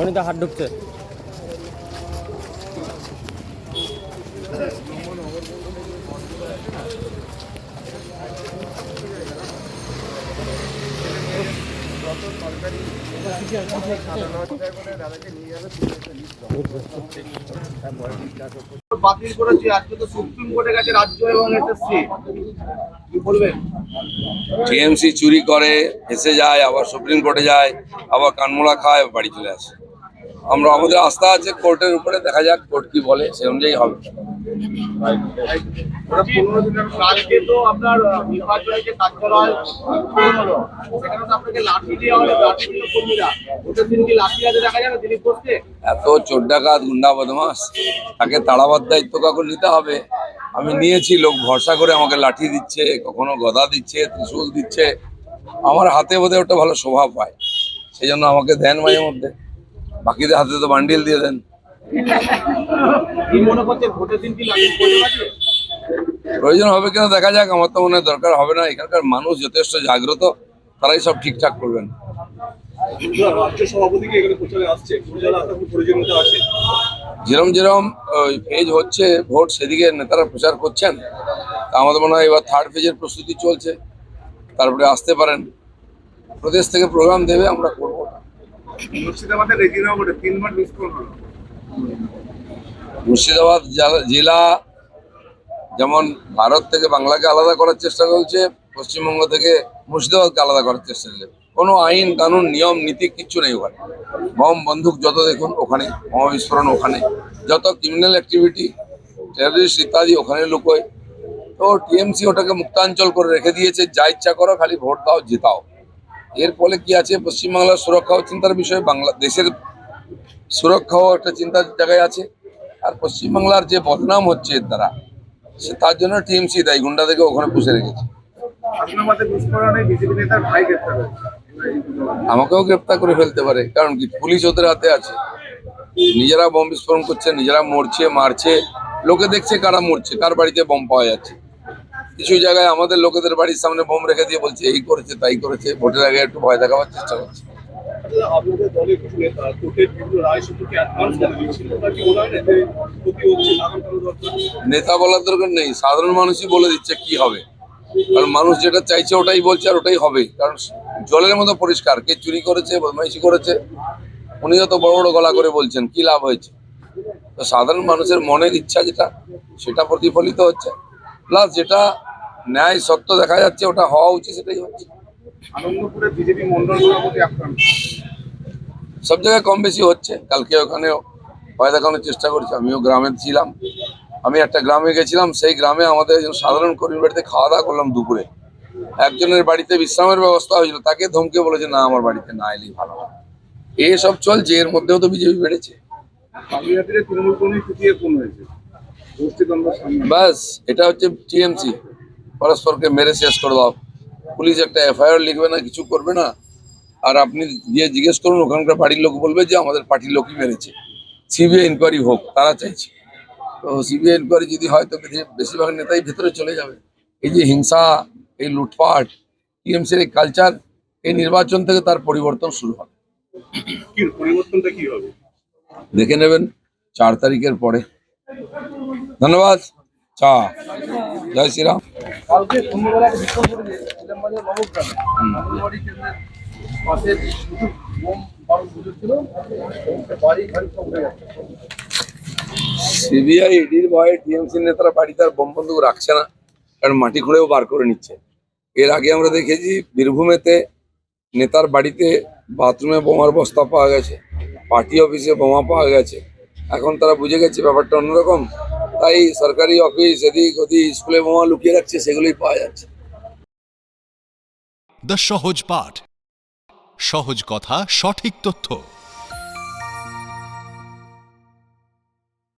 এখনই তো হাত ঢুকছে। বাতিল করেছে আজকে তো সুপ্রিম কোর্টে গেছে রাজ্য এবং এসএসসি, কি বলবেন? টিএমসি চুরি করে এসে যায়, আবার সুপ্রিম কোর্টে যায়, আবার কানমোড়া খায়, বাড়ি চলে আসে। আমরা আমাদের আস্থা আছে কোর্টের উপরে, দেখা যাক কোর্ট কি বলে, সে অনুযায়ী হবে। 15 দিনের কাজকে তো আপনার নির্বাচনে যে কার্যালয় হলো সেখানে তো আপনাকে লাঠি দেওয়া হলো, লাঠি দিল কর্মীরা। ওদের দিন কি লাঠি হাতে দেখা যাবে দিলীপ ঘোষকে? এত চোর ডাকাত গুন্ডা বদমাস, তাকে তাড়াবার দায়িত্ব কাউকে নিতে হবে। আমি নিয়েছি, লোক ভরসা করে আমাকে লাঠি দিচ্ছে, কখনো গদা দিচ্ছে, ত্রিশূল দিচ্ছে। আমার হাতে বোধহয় ওটা ভালো শোভা পায়, সেই জন্য আমাকে দেন মাঝে মধ্যে। বাকিদের হাতে তো বান্ডিল দিয়ে দেন। কি মনে করছেন ভোটের দিন কি লাঠির প্রয়োজন আছে? প্রয়োজন হবে কিনা দেখা যাক, আমার তো মনে হয় দরকার হবে না। এখানকার মানুষ যথেষ্ট জাগ্রত, তারাই সব ঠিকঠাক করবেন। রাজ্য সভাপতিকে এখানে প্রচারে আসছে, প্রয়োজনীয়তা আছে। যেরম যেরম ফেজ হচ্ছে ভোট, সেদিকে নেতারা প্রচার করছেন। তা আমাদের মনে হয় এবার থার্ড ফেজের প্রস্তুতি চলছে, তারপরে আসতে পারেন। প্রদেশ থেকে প্রোগ্রাম দেবে, আমরা করবো। মুর্শিদাবাদের রেজিনগরে 3 বার বিস্ফোরণ হলো। মুর্শিদাবাদ জেলা যেমন ভারত থেকে বাংলাকে আলাদা করার চেষ্টা করছে, পশ্চিমবঙ্গ থেকে মুর্শিদাবাদকে আলাদা করার চেষ্টা করছে। কোনো আইন কানুন নিয়ম নীতি কিচ্ছু নেই ওখানে। বম বন্দুক যত দেখুন ওখানে, বোমা বিস্ফোরণ ওখানে, যত ক্রিমিনাল অ্যাক্টিভিটি, টেররিস্ট ইত্যাদি ওখানে লুকোয়। তো টিএমসি ওটাকে মুক্তাঞ্চল করে রেখে দিয়েছে, যা ইচ্ছা করো, খালি ভোট দাও, জেতাও। এর ফলে কি আছে, পশ্চিমবাংলার সুরক্ষাও চিন্তার বিষয়, বাংলাদেশের সুরক্ষাও একটা চিন্তার জায়গায় আছে। আর পশ্চিমবাংলার যে বদনাম হচ্ছে এর দ্বারা, সে তার জন্য টিএমসি দায়ী, গুন্ডাদেরকে ওখানে পুষে রেখেছে। হাসনাবাদের বিস্ফোরণে বিজেপি নেতার ভাই গ্রেপ্তার হয়েছে। আমাকেও গ্রেপ্তার করে ফেলতে পারে, কারণ কি, পুলিশ ওদের হাতে আছে। নিজেরা বোম বিস্ফোরণ করছে, নিজেরা মরছে, মারছে, লোকে দেখছে কারা মরছে, কার বাড়িতে বোম পাওয়া যাচ্ছে। কিছু জায়গায় আমাদের লোকেদের বাড়ির সামনে বোম রেখে দিয়ে বলছে এই করেছে তাই করেছে, ভোটের আগে একটু ভয় দেখাবার চেষ্টা করছে। আপনাদের দলের কিছু নেতা কোর্টের বিভিন্ন রায় সম্পর্কে অ্যাডভান্স বলে দিচ্ছিল, ওটা কি মনে হয় না যে ক্ষতি হচ্ছে, লাগাম করা দরকার? নেতা বলার দরকার নেই, সাধারণ মানুষই বলে দিচ্ছে কি হবে। কারণ মানুষ যেটা চাইছে ওটাই বলছে, আর ওটাই হবে। কারণ জলের মতো পরিষ্কার, কে চুরি করেছে, বদমাইশি করেছে, উনিও তো বড় বড় গলা করে বলছেন, কি লাভ হয়েছে? তো সাধারণ মানুষের মনের ইচ্ছা যেটা, সেটা প্রতিফলিত হচ্ছে। প্লাস যেটা ন্যায় সত্য দেখা যাচ্ছে, ওটা হওয়া উচিত, সেটাই হচ্ছে। আনন্দপুরে বিজেপি মন্ডল সভাপতি আক্রান্ত। সব জায়গায় কম বেশি হচ্ছে। কালকে ওখানেও ভয় দেখানোর চেষ্টা করছে। আমিও গ্রামে ছিলাম, আমি একটা গ্রামে গেছিলাম, সেই গ্রামে আমাদের একজন সাধারণ কর্মীর বাড়িতে খাওয়া দাওয়া করলাম দুপুরে। একজনের বাড়িতে বিশ্রামের ব্যবস্থা হয়েছিল, তাকে ধমকে বলেছে না আমার বাড়িতে না এলেই ভালো হয়। এসব চলছে, এর মধ্যেও তো বিজেপি বেড়েছে। কালিয়াতিরে তৃণমূল কর্মী চুটিয়ে খুন হয়েছে। গোষ্ঠীদ্বন্দ্ব সামনে। ব্যাস, এটা হচ্ছে টিএমসি, পরস্পরকে মেরে শেষ করে দাও। পুলিশ একটা এফআইআর লিখবে না, কিছু করবে না। আর আপনি গিয়ে জিজ্ঞেস করুন, ওখানকার বাড়ির লোক বলবে যে আমাদের পার্টির লোকই মেরেছে। সিবিআই ইনকোয়ারি হোক, তারা চাইছে। তো সিবিআই ইনকোয়ারি যদি হয় তো বেশিরভাগ নেতাই ভেতরে চলে যাবে। এই যে হিংসা, এই লুটপাট, টিএমসির এই কালচার, এই নির্বাচন থেকে তার পরিবর্তন শুরু হবে। কি পরিবর্তনটা কি হবে দেখে নেবেন 4 তারিখের পরে। ধন্যবাদ। চা, জয় শ্রীরাম। কালকে সন্ধ্যাবেলা একটা বিস্ফোরণ ঘটেছে ইলামবাজার নবগ্রামে। অঙ্গনওয়াড়ি কেন্দ্রের পাশে কিছু বোম বারুদ ছিল, বাড়ি ঘাড়ি সব উড়ে যাচ্ছে। সিবিআই ইডির ভয়ে টিএমসি নেতারা বাড়িতে আর বোম বন্দুক রাখছে না, কারণ মাটি খুঁড়েও বার করে নিচ্ছে। এর আগে আমরা দেখেছি বীরভূমেতে নেতার বাড়িতে বাথরুমে বোমার বস্তা পাওয়া গেছে, পার্টি অফিসে বোমা পাওয়া গেছে। এখন তারা বুঝে গেছে ব্যাপারটা অন্যরকম, তাই সরকারি অফিস, এদিক ওদিক, স্কুলে বোমা লুকিয়ে রাখছে, সেগুলোই পাওয়া যাচ্ছে। দ্য সহজ পাঠ, সহজ কথা, সঠিক তথ্য।